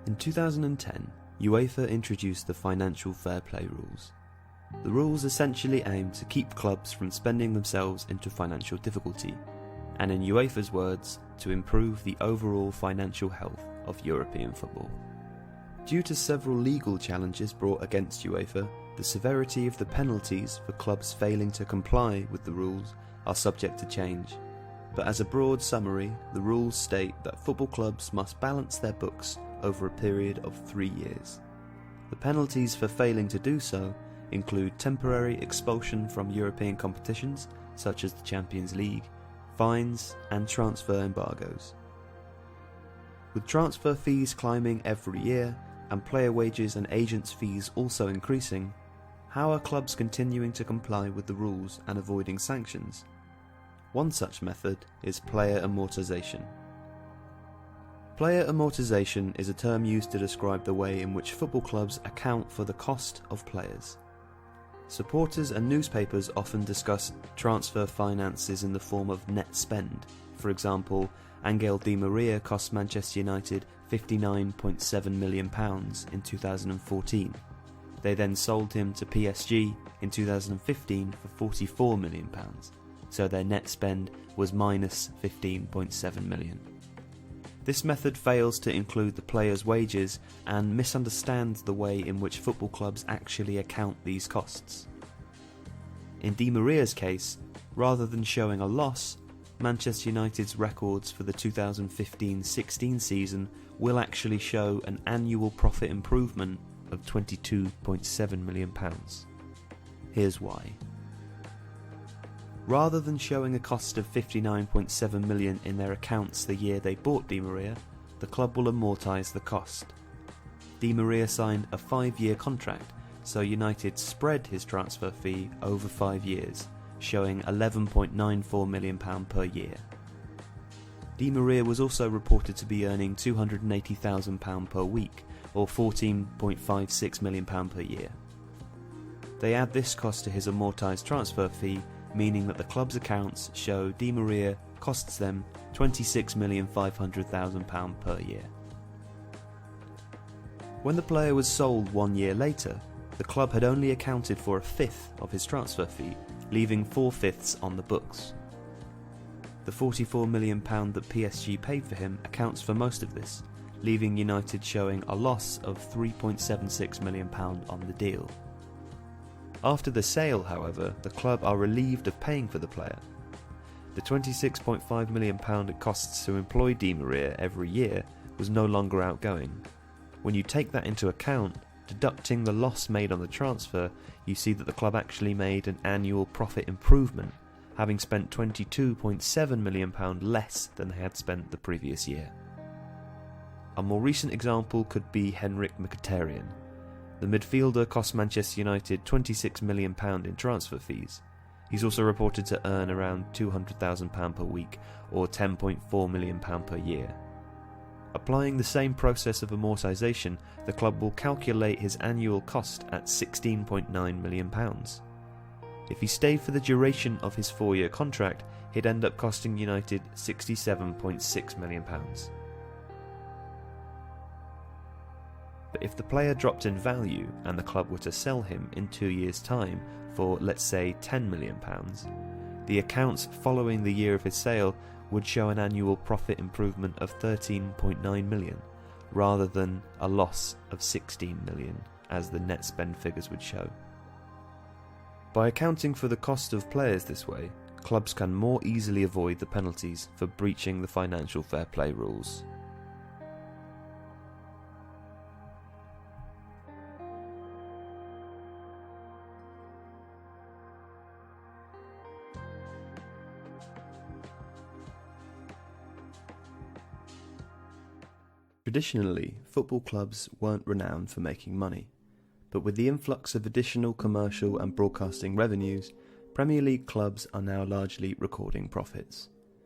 In 2010, UEFA introduced the financial fair play rules. The rules essentially aim to keep clubs from spending themselves into financial difficulty, and in UEFA's words, to improve the overall financial health of European football. Due to several legal challenges brought against UEFA, the severity of the penalties for clubs failing to comply with the rules are subject to change. But as a broad summary, the rules state that football clubs must balance their books over a period of 3 years. The penalties for failing to do so include temporary expulsion from European competitions, such as the Champions League, fines, and transfer embargoes. With transfer fees climbing every year, and player wages and agents' fees also increasing, how are clubs continuing to comply with the rules and avoiding sanctions? One such method is player amortisation. Player amortisation is a term used to describe the way in which football clubs account for the cost of players. Supporters and newspapers often discuss transfer finances in the form of net spend. For example, Angel Di Maria cost Manchester United £59.7 million in 2014. They then sold him to PSG in 2015 for £44 million, so their net spend was minus £15.7 million. This method fails to include the players' wages and misunderstands the way in which football clubs actually account these costs. In Di Maria's case, rather than showing a loss, Manchester United's records for the 2015-16 season will actually show an annual profit improvement of £22.7 million. Here's why. Rather than showing a cost of £59.7 million in their accounts the year they bought Di Maria, the club will amortise the cost. Di Maria signed a 5-year contract, so United spread his transfer fee over 5 years, showing £11.94 million per year. Di Maria was also reported to be earning £280,000 per week, or £14.56 million per year. They add this cost to his amortised transfer fee, meaning that the club's accounts show Di Maria costs them £26,500,000 per year. When the player was sold 1 year later, the club had only accounted for a fifth of his transfer fee, leaving 4/5 on the books. The £44 million that PSG paid for him accounts for most of this, leaving United showing a loss of £3.76 million on the deal. After the sale, however, the club are relieved of paying for the player. The £26.5 million it costs to employ Di Maria every year was no longer outgoing. When you take that into account, deducting the loss made on the transfer, you see that the club actually made an annual profit improvement, having spent £22.7 million less than they had spent the previous year. A more recent example could be Henrik Mkhitaryan. The midfielder cost Manchester United £26 million in transfer fees. He's also reported to earn around £200,000 per week, or £10.4 million per year. Applying the same process of amortisation, the club will calculate his annual cost at £16.9 million. If he stayed for the duration of his 4-year contract, he'd end up costing United £67.6 million. But if the player dropped in value and the club were to sell him in 2 years' time for, let's say, £10 million, the accounts following the year of his sale would show an annual profit improvement of £13.9 million, rather than a loss of £16 million, as the net spend figures would show. By accounting for the cost of players this way, clubs can more easily avoid the penalties for breaching the financial fair play rules. Traditionally, football clubs weren't renowned for making money, but with the influx of additional commercial and broadcasting revenues, Premier League clubs are now largely recording profits.